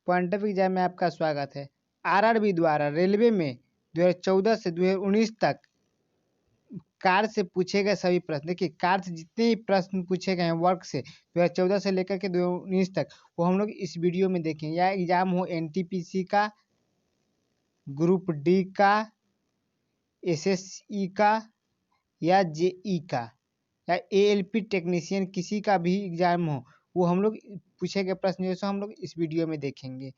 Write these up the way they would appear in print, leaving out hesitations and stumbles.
Point of exam में आपका स्वागत है। आरआरबी द्वारा रेलवे में 2014 से 2019 तक कार से पूछे गए सभी प्रश्न, देखिए कार से जितने भी प्रश्न पूछे गए हैं वर्क से 2014 से लेकर के 2019 तक, वो हम लोग इस वीडियो में देखेंगे। या एग्जाम हो एनटीपीसी का, ग्रुप डी का, एसएसई का, या जेई का, या एएलपी टेक्नीशियन, किसी का भी एग्जाम हो, वो हम लोग पूछे गए प्रश्न जो है हम लोग इस वीडियो में देखेंगे।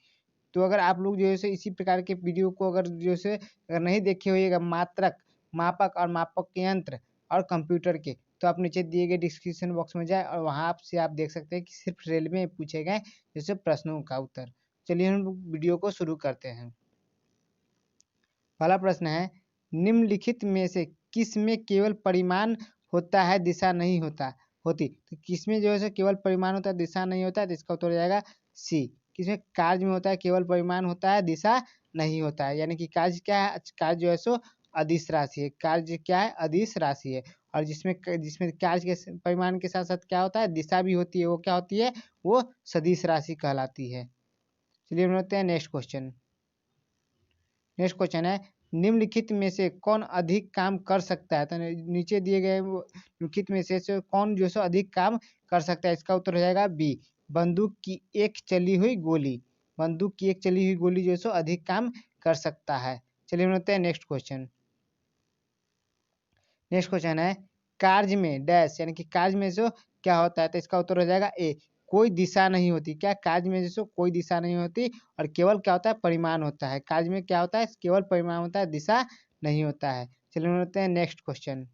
तो अगर आप लोग जो है इसी प्रकार के वीडियो को अगर जो है अगर नहीं देखे होइएगा, मात्रक, मापक और मापक के यंत्र और कंप्यूटर के, तो आप नीचे दिए गए डिस्क्रिप्शन बॉक्स में जाए और वहाँ से आप देख सकते हैं कि सिर्फ रेलवे में पूछे गए जैसे प्रश्नों का उत्तर। चलिए हम वीडियो को शुरू करते हैं। पहला प्रश्न है, निम्नलिखित में से किस में केवल परिमाण होता है, दिशा नहीं होती? तो किसमें जो है केवल परिमाण होता है, दिशा नहीं होता है? तो इसका उत्तर हो जाएगा सी। किसमें कार्य में होता है, केवल परिमाण होता है, दिशा नहीं होता है। यानी कि कार्य क्या है? कार्य जो है सो अदिश राशि है। कार्य क्या है? अदिश राशि है। और जिसमें कार्य के परिमाण के साथ साथ क्या होता है, दिशा भी होती है। वो क्या होती है? वो सदिश राशि कहलाती है। चलिए हम लोग नेक्स्ट क्वेश्चन। नेक्स्ट क्वेश्चन है, निम्नलिखित में से कौन अधिक काम कर सकता है? तो नीचे दिए गए निम्नलिखित में से कौन जो है अधिक काम कर सकता है? इसका उत्तर हो जाएगा बी, बंदूक की एक चली हुई गोली। बंदूक की एक चली हुई गोली जो है अधिक काम कर सकता है। चलिए हम लोग नेक्स्ट क्वेश्चन। नेक्स्ट क्वेश्चन है, कार्य में डैश, यानी कि कार्य में जो क्या होता है? तो इसका उत्तर हो जाएगा ए, कोई दिशा नहीं होती। क्या? कार्य में जैसे कोई दिशा नहीं होती और केवल क्या होता है? परिमाण होता है। कार्य में क्या होता है? केवल परिमाण होता है, दिशा नहीं होता है। चलिए हम लोग नेक्स्ट क्वेश्चन।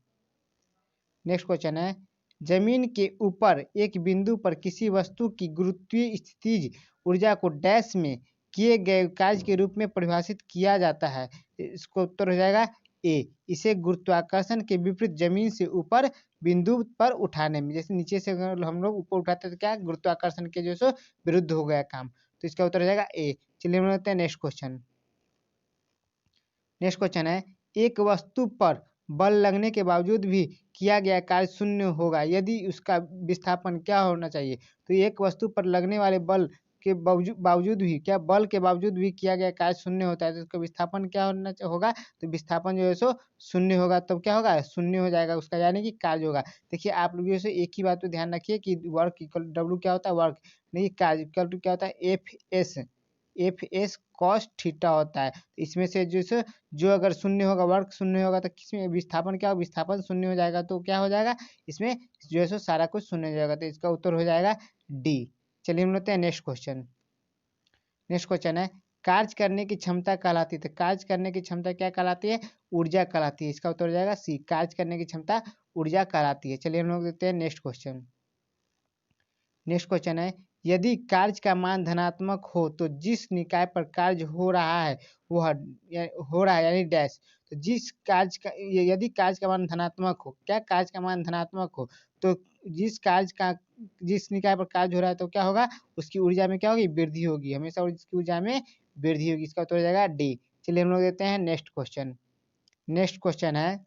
नेक्स्ट क्वेश्चन है, जमीन के ऊपर एक बिंदु पर किसी वस्तु की गुरुत्वीय स्थितिज ऊर्जा को डैश में किए गए कार्य के रूप में परिभाषित किया जाता है। इसको उत्तर हो जाएगा ए, इसे गुरुत्वाकर्षण के विपरीत जमीन से ऊपर बिंदु पर उठाने में। जैसे नीचे से अगर हम लोग ऊपर उठाते तो क्या? गुरुत्वाकर्षण के जो सो विरुद्ध हो गया काम। तो इसका उत्तर हो जाएगा ए। चलिए हम लोग नेक्स्ट क्वेश्चन। नेक्स्ट क्वेश्चन है, एक वस्तु पर बल लगने के बावजूद भी किया गया कार्य शून्य होगा यदि उसका विस्थापन क्या होना चाहिए? तो एक वस्तु पर लगने वाले बल के बावजूद भी, क्या बल के बावजूद भी किया गया कार्य शून्य होता है, तो उसका विस्थापन क्या होगा? तो विस्थापन जो है सो शून्य होगा। तब क्या होगा? शून्य हो जाएगा उसका, यानी कि कार्य होगा। देखिए आप लोग जो एक ही बात को ध्यान रखिए कि वर्क इक्वल डब्ल्यू क्या होता है? वर्क, नहीं कार्य इक्वल टू क्या होता है? एफ एस कॉस थीटा होता है। तो इसमें से जो अगर शून्य होगा, वर्क शून्य होगा, तो किसमें विस्थापन क्या? विस्थापन शून्य हो जाएगा। तो क्या हो जाएगा? इसमें जो है सारा कुछ शून्य हो जाएगा। तो इसका उत्तर हो जाएगा डी। चलिए हम लेते हैं नेक्स्ट क्वेश्चन। नेक्स्ट क्वेश्चन है, कार्य करने की क्षमता कहलाती है। तो कार्य करने की क्षमता क्या कहलाती है? ऊर्जा कहलाती है। इसका उत्तर हो जाएगा सी, कार्य करने की क्षमता ऊर्जा कहलाती है। चलिए हम लोग देते हैं नेक्स्ट क्वेश्चन। नेक्स्ट क्वेश्चन है, यदि कार्य का मान धनात्मक हो तो जिस निकाय पर कार्य हो रहा है वह हो रहा है यानी डैश। तो जिस कार्य का, यदि कार्य का मान धनात्मक हो, क्या कार्य का मान धनात्मक हो, तो जिस निकाय पर कार्य हो रहा है तो क्या होगा? उसकी ऊर्जा में क्या होगी? वृद्धि होगी। हमेशा उसकी ऊर्जा में वृद्धि होगी। इसका उत्तर हो जाएगा डी। चलिए हम लोग देते हैं नेक्स्ट क्वेश्चन। नेक्स्ट क्वेश्चन है,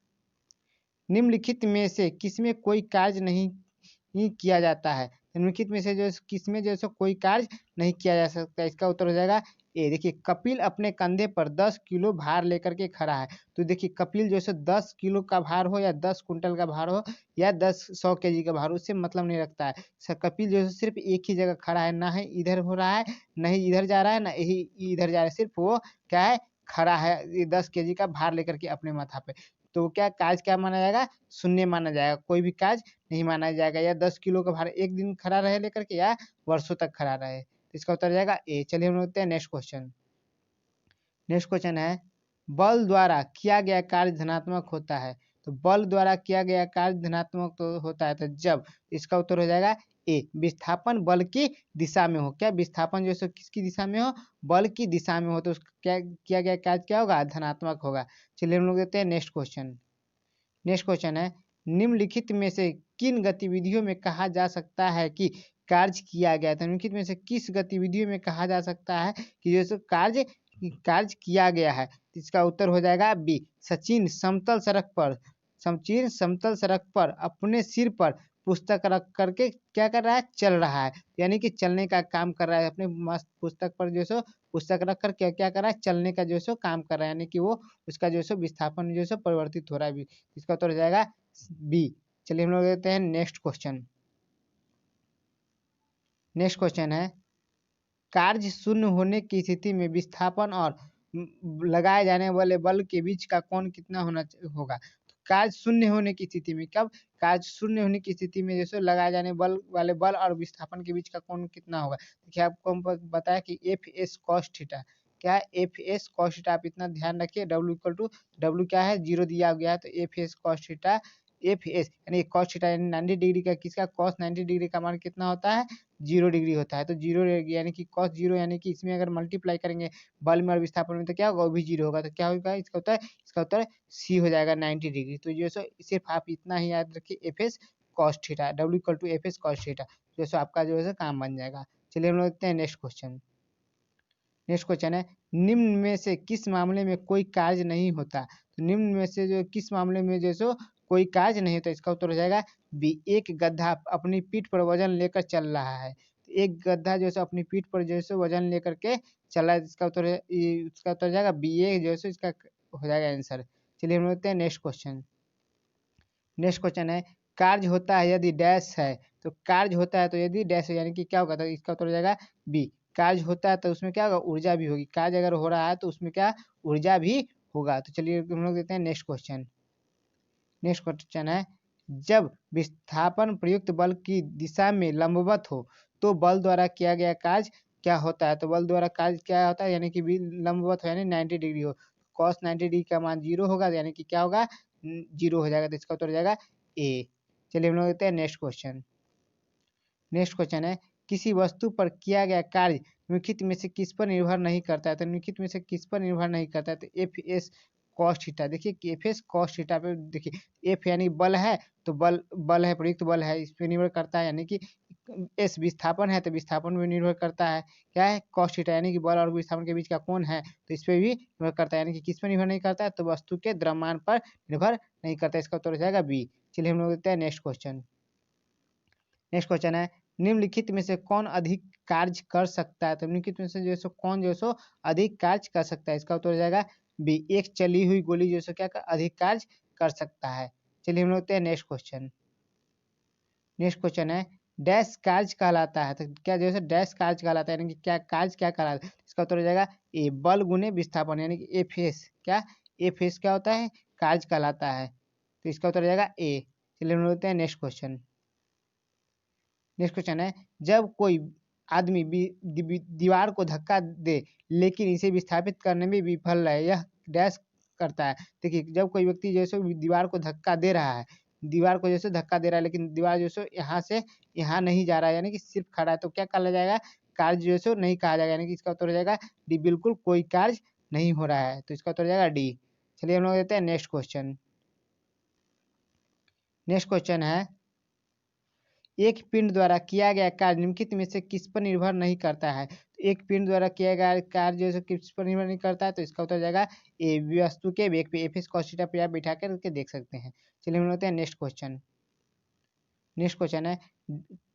निम्नलिखित में से किसमें कोई कार्य नहीं किया जाता है? निम्नलिखित में से जो किसमें जो है कोई कार्य नहीं किया जा सकता? इसका उत्तर हो जाएगा ए। देखिए कपिल अपने कंधे पर 10 किलो भार लेकर के खड़ा है। तो देखिए कपिल जो है 10 किलो का भार हो या 10 कुंटल का भार हो या 100 केजी का भार, उससे मतलब नहीं रखता है। कपिल जो है सिर्फ एक ही जगह खड़ा है, ना ही इधर हो रहा है, ना ही इधर जा रहा है, ना ही इधर जा रहा है। सिर्फ वो क्या है? खड़ा है 10 केजी का भार लेकर के अपने माथा पे। तो क्या कार्य क्या माना जाएगा? शून्य माना जाएगा। कोई भी कार्य नहीं माना जाएगा। या 10 किलो का भार एक दिन खड़ा रहे लेकर के या वर्षों तक खड़ा रहे। तो इसका उत्तर जाएगा ए। चलिए हम लोग नेक्स्ट क्वेश्चन। नेक्स्ट क्वेश्चन है, बल द्वारा किया गया कार्य धनात्मक होता है। तो बल द्वारा किया गया कार्य धनात्मक तो होता है तो जब, इसका उत्तर हो जाएगा ए, विस्थापन बल की दिशा में हो। क्या? विस्थापन जो है किसकी दिशा में हो? बल की दिशा में हो। तो क्या किया गया कार्य क्या होगा? धनात्मक होगा। चलिए हम लोग देते हैं नेक्स्ट क्वेश्चन। नेक्स्ट क्वेश्चन है, निम्नलिखित में से किन गतिविधियों में कहा जा सकता है कि कार्य किया गया था? निम्नलिखित में से किस गतिविधियों में कहा जा सकता है कि जैसे कार्य किया गया है? इसका उत्तर हो जाएगा बी, सचिन समतल सड़क पर अपने सिर पर पुस्तक रख करके क्या कर रहा है, चल रहा है, यानी कि चलने का काम कर रहा है। अपने मस्त पुस्तक पर जो सो पुस्तक रख कर क्या क्या कर रहा है, चलने का जो सो काम कर रहा है, यानी कि वो उसका जो सो विस्थापन जो सो परिवर्तित हो रहा है। इसका उत्तर हो जाएगा बी। चलिए हम लोग देखते हैं नेक्स्ट क्वेश्चन। नेक्स्ट क्वेश्चन है कार्य शून्य होने की स्थिति में विस्थापन और लगाए जाने वाले बल के बीच का कोण कितना होगा। तो कार्य शून्य होने की स्थिति में, कब कार्य शून्य होने की स्थिति में जैसे लगाए जाने बल वाले बल और विस्थापन के बीच का कोण कितना होगा। देखिए आपको हम बताया कि एफ एस कॉस थीटा, क्या है एफ एस कॉस थीटा, आप इतना ध्यान रखिए। डब्ल्यू इक्वल टू डब्ल्यू क्या है, 0 दिया गया है, तो F S cos theta, F S यानी कॉस थीटा यानी 90 डिग्री का, किसका कॉस 90 डिग्री का मान कितना होता है, 0 डिग्री होता है। तो 0 यानी कि cos 0 यानी कि इसमें अगर मल्टीप्लाई करेंगे बल में और विस्थापन में तो क्या होगा, वो भी 0 होगा। तो क्या होगा इसका उत्तर सी हो जाएगा 90 डिग्री। तो जो सो सिर्फ आप इतना ही याद रखिए F S cos theta, W equal to F S cos theta, जो सो आपका जो है काम बन जाएगा। चलिए हम लोग देखते हैं नेक्स्ट क्वेश्चन। नेक्स्ट क्वेश्चन है निम्न में से किस मामले में कोई कार्य नहीं होता। तो निम्न में से जो किस मामले में जो सो कोई कार्य नहीं होता, इसका उत्तर हो जाएगा बी। एक गधा अपनी पीठ पर वजन लेकर चल रहा है। तो एक गधा जो है अपनी पीठ पर जो है वजन लेकर के चल रहा है, इसका उत्तर हो जाएगा बी ए, जो है इसका हो जाएगा आंसर। चलिए हम देखते हैं नेक्स्ट क्वेश्चन। नेक्स्ट क्वेश्चन है कार्य होता है यदि डैश है। तो कार्य होता है तो यदि डैश है यानी कि क्या होगा, तो इसका उत्तर हो जाएगा बी। कार्य होता है तो उसमें क्या होगा, ऊर्जा भी होगी। कार्य अगर हो रहा है तो उसमें क्या, ऊर्जा भी होगा। तो चलिए हम लोग देखते हैं नेक्स्ट क्वेश्चन। नेक्स्ट क्वेश्चन है जब विस्थापन प्रयुक्त बल की दिशा में लंबवत हो तो बल द्वारा किया गया कार्य क्या होता है। तो बल द्वारा कार्य क्या होता है, यानी कि लंबवत हो यानी 90 डिग्री हो, cos 90 डिग्री का मान 0 होगा, यानी कि क्या होगा, 0 हो जाएगा। तो इसका उत्तर हो जाएगा ए। चलिए हम लोग देखते हैं नेक्स्ट क्वेश्चन। नेक्स्ट क्वेश्चन है किसी वस्तु पर किया गया कार्य निम्नलिखित में से किस पर निर्भर नहीं करता है। तो निम्नलिखित में से किस पर निर्भर नहीं करता है, तो एफ एस कॉस थीटा। देखिए कि एफ एस कॉस थीटा पे देखिए एफ यानी बल है, तो बल है, प्रयुक्त बल है, इस पर निर्भर करता है। यानी कि एस विस्थापन है तो विस्थापन में निर्भर करता है। क्या है, कॉस थीटा यानी कि बल और विस्थापन के बीच का कोण है, तो इस पर भी निर्भर करता है। यानी कि किस पर निर्भर नहीं करता है, तो वस्तु के द्रव्यमान पर निर्भर नहीं करता। इसका उत्तर हो जाएगा बी। चलिए हम लोग देखते हैं नेक्स्ट क्वेश्चन। नेक्स्ट क्वेश्चन है निम्नलिखित में से कौन अधिक कार्य कर सकता है। तो निम्नलिखित में से जो सो कौन जो सो अधिक कार्य कर सकता है, इसका उत्तर हो जाएगा बी। एक चली हुई गोली जो सो क्या अधिक कार्य कर सकता है। चलिए हम लोग देखते हैं नेक्स्ट क्वेश्चन। नेक्स्ट क्वेश्चन है डैश कार्य कहलाता है। तो क्या जो है डैश कार्य कहलाता है, यानी कि क्या कार्य क्या कहलाता है, इसका उत्तर हो जाएगा ए। बल गुने विस्थापन, यानी कि एफ एस, क्या एफ एस क्या होता है, कार्य कहलाता है। तो इसका उत्तर हो जाएगा ए। चलिए हम लोग देखते हैं नेक्स्ट क्वेश्चन। नेक्स्ट क्वेश्चन है जब कोई आदमी दीवार को धक्का दे लेकिन इसे विस्थापित करने में विफल है, यह डैश करता है। देखिए जब कोई व्यक्ति जैसे दीवार को धक्का दे रहा है, दीवार को जैसे धक्का दे रहा है लेकिन दीवार जो है यहाँ से यहाँ नहीं जा रहा है, यानी कि सिर्फ खड़ा है, तो क्या कहा जाएगा, कार्य जो है नहीं कहा जाएगा। यानी कि इसका उत्तर हो जाएगा डी, बिल्कुल कोई कार्य नहीं हो रहा है। तो इसका उत्तर हो जाएगा डी। चलिए हम लोग देते हैं नेक्स्ट क्वेश्चन। नेक्स्ट क्वेश्चन है एक पिंड द्वारा किया गया कार्य निम्नलिखित में से किस पर निर्भर नहीं करता है। तो एक पिंड द्वारा किया गया कार्य जो है किस पर निर्भर नहीं करता है, तो इसका उत्तर हो जाएगा ए। वस्तु के वेग पे एफ एस कॉस थीटा पे आप बिठा करके देख सकते हैं। चलिए हम लोग हैं नेक्स्ट क्वेश्चन। नेक्स्ट क्वेश्चन है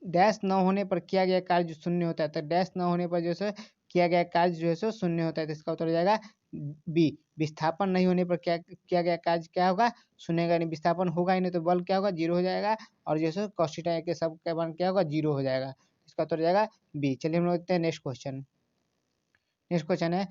डैश न होने पर किया गया कार्य जो शून्य होता है। तो डैश न होने पर जो है किया गया कार्य जो है सो शून्य होता है। तो इसका उत्तर हो जाएगा बी। विस्थापन नहीं होने पर क्या किया गया कार्य क्या होगा, शून्य का, नहीं विस्थापन होगा ही नहीं तो बल क्या होगा, 0 हो जाएगा, और जो है cos थीटा के सब का मान क्या होगा, 0 हो जाएगा। इसका उत्तर हो जाएगा बी। चलिए हम लोग देखते हैं नेक्स्ट क्वेश्चन। नेक्स्ट क्वेश्चन है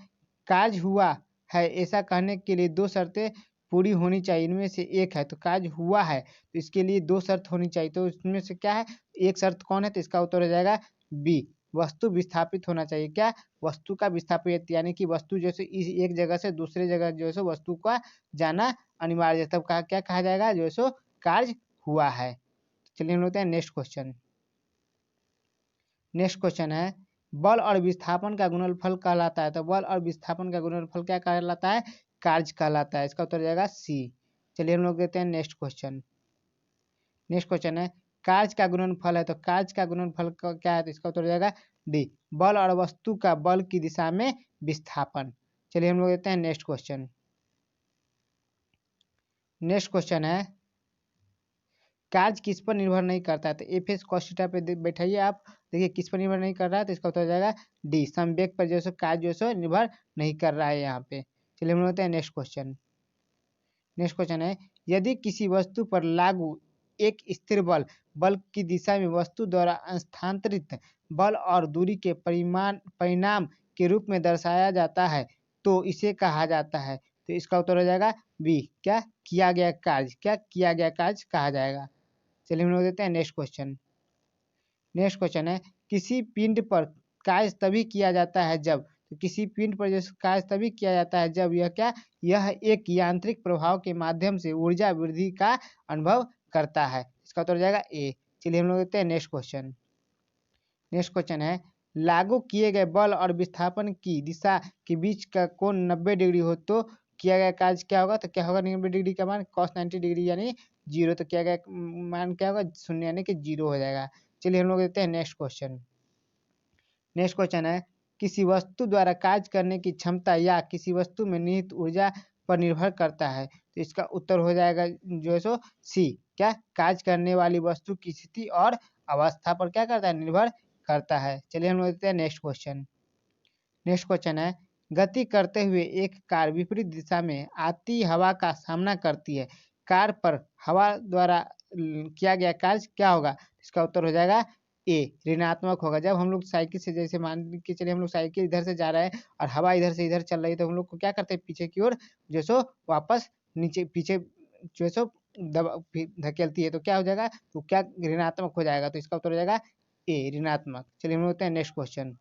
कार्य हुआ है ऐसा कहने के लिए दो शर्तें पूरी होनी चाहिए, इनमें से एक है। तो कार्य हुआ है तो इसके लिए दो शर्त होनी चाहिए, तो इसमें से क्या है, एक शर्त कौन है, तो इसका उत्तर हो जाएगा बी। वस्तु विस्थापित होना चाहिए। क्या, वस्तु का विस्थापित, यानी कि वस्तु जैसे इस एक जगह से दूसरे जगह जो है सो वस्तु का जाना अनिवार्य है, तब कहा क्या कहा जाएगा, जो है सो कार्य हुआ है। चलिए हम लोग हैं नेक्स्ट क्वेश्चन। नेक्स्ट क्वेश्चन है बल और विस्थापन का गुणनफल कहलाता है। तो बल और विस्थापन का गुणनफल क्या कहलाता है, कार्य कहलाता है। इसका उत्तर हो जाएगा सी। चलिए हम लोग देते हैं नेक्स्ट क्वेश्चन। नेक्स्ट क्वेश्चन है कार्य का गुणनफल है। तो कार्य का गुणनफल क्या है, तो इसका उत्तर हो जाएगा डी। बल और वस्तु का बल की दिशा में विस्थापन। चलिए हम लोग देते हैं नेक्स्ट क्वेश्चन। नेक्स्ट क्वेश्चन है काज किस पर निर्भर नहीं करता है, तो एफ एस कॉस थीटा पे बैठाइए आप, देखिए किस पर निर्भर नहीं कर रहा है, तो इसका उत्तर हो जाएगा डी, समवेग पर जो है काज जो है निर्भर नहीं कर रहा है यहाँ पे। चलिए हम लोग होते हैं नेक्स्ट क्वेश्चन। नेक्स्ट क्वेश्चन है, यदि किसी वस्तु पर लागू एक स्थिर बल बल की दिशा में वस्तु द्वारा स्थानांतरित बल और दूरी के परिणाम के रूप में दर्शाया जाता है तो इसे कहा जाता है, तो इसका उत्तर हो जाएगा बी, क्या किया गया कार्य, क्या किया गया कार्य कहा जाएगा। चलिए हम लोग देते हैं नेक्स्ट क्वेश्चन। नेक्स्ट क्वेश्चन है, किसी पिंड पर कार्य तभी किया जाता है जब, तो किसी पिंड पर जो कार्य तभी किया जाता है जब यह क्या, यह एक यांत्रिक प्रभाव के माध्यम से ऊर्जा वृद्धि का अनुभव करता है, इसका उत्तर हो जाएगा ए। चलिए हम लोग देखते हैं नेक्स्ट क्वेश्चन। नेक्स्ट क्वेश्चन है, लागू किए गए बल और विस्थापन की दिशा के बीच का कोण 90 डिग्री हो तो किया गया कार्य क्या होगा, तो क्या होगा 90 डिग्री का मान cos 90 डिग्री यानी 0, तो किया गया मान क्या होगा 0 यानी कि 0 हो जाएगा। चलिए हम लोग देखते हैं नेक्स्ट क्वेश्चन। नेक्स्ट क्वेश्चन है, किसी वस्तु द्वारा कार्य करने की क्षमता या किसी वस्तु में निहित ऊर्जा पर निर्भर करता है, तो इसका उत्तर हो जाएगा जो है सो सी, क्या कार्य करने वाली वस्तु की स्थिति और अवस्था पर क्या करता है, निर्भर करता है। चलिए हम लोग देखते हैं नेक्स्ट क्वेश्चन। नेक्स्ट क्वेश्चन है, गति करते हुए एक कार विपरीत दिशा में आती हवा का सामना करती है, कार पर हवा द्वारा किया गया कार्य क्या होगा, इसका उत्तर हो जाएगा ए, ऋणात्मक होगा। जब हम लोग साइकिल से, जैसे मान के चलिए हम लोग साइकिल इधर से जा रहे हैं और हवा इधर से इधर चल रही है, तो हम लोग को क्या करते हैं पीछे की ओर जो सो वापस नीचे पीछे जो सो धकेलती है, तो क्या हो जाएगा, तो क्या ऋणात्मक हो जाएगा, तो इसका उत्तर हो जाएगा ए, ऋणात्मक। चलिए हम लोग देखते हैं नेक्स्ट क्वेश्चन।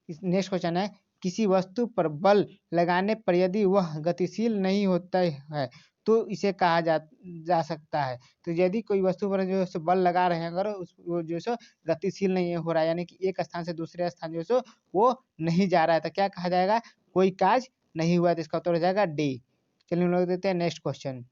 नेक्स्ट क्वेश्चन है, किसी वस्तु पर बल लगाने पर यदि वह गतिशील नहीं होता है तो इसे कहा जा सकता है, तो यदि कोई वस्तु पर जो है बल लगा रहे हैं अगर वो जो है गतिशील नहीं हो रहा है, यानी कि एक स्थान से दूसरे स्थान जो है वो नहीं जा रहा है, तो क्या कहा जाएगा, कोई कार्य नहीं हुआ, तो इसका उत्तर हो जाएगा डी। चलिए हम लोग देते हैं नेक्स्ट क्वेश्चन।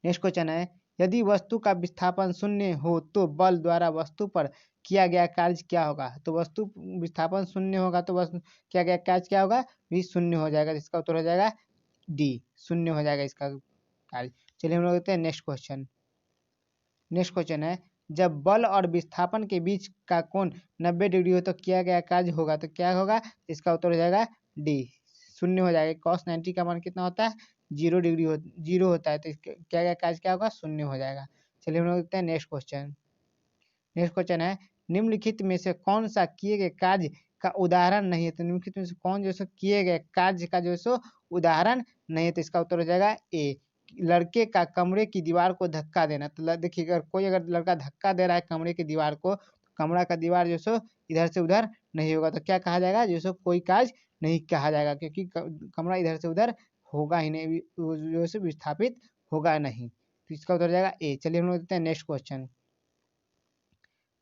नेक्स्ट क्वेश्चन है, यदि वस्तु का विस्थापन 0 हो तो बल द्वारा वस्तु पर किया गया कार्य क्या होगा, तो वस्तु विस्थापन 0 होगा तो वस्तु किया गया कार्य क्या होगा, भी 0 हो जाएगा, इसका उत्तर हो जाएगा डी, 0 हो जाएगा इसका कार्य। चलिए हम लोग देखते हैं नेक्स्ट क्वेश्चन। नेक्स्ट क्वेश्चन है, जब बल और विस्थापन के बीच का कोण 90 डिग्री हो तो किया गया कार्य होगा, तो क्या होगा, इसका उत्तर हो जाएगा डी, 0 हो जाएगा। cos 90 का मान कितना होता है, 0 डिग्री 0 होता है, तो क्या गया कार्य क्या होगा, 0 हो जाएगा। चलिए हम लोग देखते हैं नेक्स्ट क्वेश्चन। नेक्स्ट क्वेश्चन है, निम्नलिखित में से कौन सा किए गए कार्य का उदाहरण नहीं है, तो निम्नलिखित में से कौन जो है किए गए कार्य का जो है उदाहरण नहीं है, तो इसका उत्तर हो जाएगा ए, लड़के का कमरे की दीवार को धक्का देना। तो देखिए अगर लड़का धक्का दे रहा है कमरे की दीवार को, तो कमरा का दीवार जो है इधर से उधर नहीं होगा, तो क्या कहा जाएगा, जो कोई कार्य नहीं कहा जाएगा, क्योंकि कमरा इधर से उधर होगा ही नहीं, जो है विस्थापित होगा नहीं, तो इसका उत्तर हो जाएगा ए। चलिए हम लोग देखते हैं नेक्स्ट क्वेश्चन।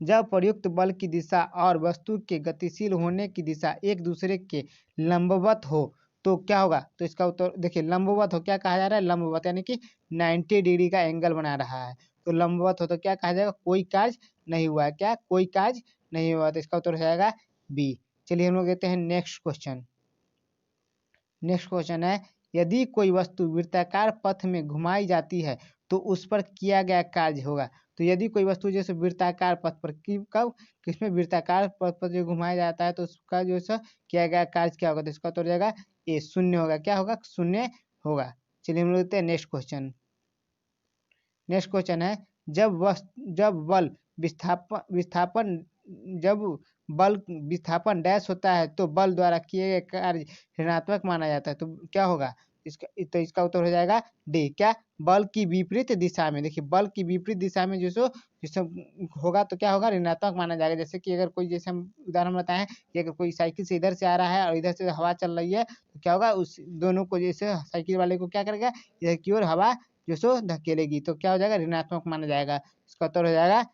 जब प्रयुक्त बल की दिशा और वस्तु के गतिशील होने की दिशा एक दूसरे के लंबवत हो तो क्या होगा, तो इसका उत्तर देखिए लंबवत हो क्या कहा जा रहा है, लंबवत यानी कि 90 डिग्री का एंगल बना रहा है, तो लंबवत हो तो क्या कहा जाएगा, कोई कार्य नहीं हुआ है, क्या कोई कार्य नहीं हुआ, तो इसका उत्तर हो जाएगा बी। चलिए हम लोग देखते हैं नेक्स्ट क्वेश्चन। नेक्स्ट क्वेश्चन है, यदि कोई वस्तु वृत्ताकार पथ में घुमाई जाती है तो उस पर किया गया कार्य होगा, तो यदि कोई वस्तु जैसे वृत्ताकार पथ पर कब किसमें वृत्ताकार पथ पर जो घुमाया जाता है तो उसका जो है किया गया कार्य क्या होगा, तो इसका उत्तर हो जाएगा ए, 0 होगा, क्या होगा 0 होगा। चलिए हम लोग देखते हैं नेक्स्ट क्वेश्चन। नेक्स्ट क्वेश्चन है, जब बल विस्थापन जब बल विस्थापन डैश होता है तो बल द्वारा किए गए कार्य ऋणात्मक माना जाता है, तो क्या होगा, इसका उत्तर हो जाएगा डी, क्या बल की विपरीत दिशा में। देखिए बल की विपरीत दिशा में जो होगा तो क्या होगा, ऋणात्मक माना जाएगा। जैसे कि अगर कोई, जैसे हम उदाहरण बताएं कि अगर कोई साइकिल से इधर से आ रहा है और इधर से हवा चल रही है, तो क्या होगा, उस दोनों को जैसे साइकिल वाले को क्या करेगा, इधर की ओर हवा जो धकेलेगी, तो क्या हो जाएगा, ऋणात्मक माना जाएगा। इसका उत्तर हो जाएगा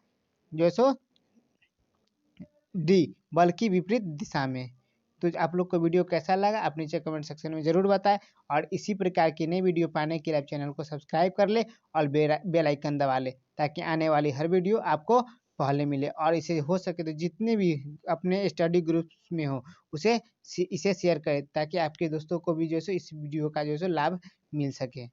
जो डी, बल की विपरीत दिशा में। तो आप लोग को वीडियो कैसा लगा आप नीचे कमेंट सेक्शन में जरूर बताएं, और इसी प्रकार की नई वीडियो पाने के लिए आप चैनल को सब्सक्राइब कर ले और बेल आइकन दबा ले, ताकि आने वाली हर वीडियो आपको पहले मिले, और इसे हो सके तो जितने भी अपने स्टडी ग्रुप्स में हो इसे शेयर करें, ताकि आपके दोस्तों को भी जो है इस वीडियो का जो है लाभ मिल सके।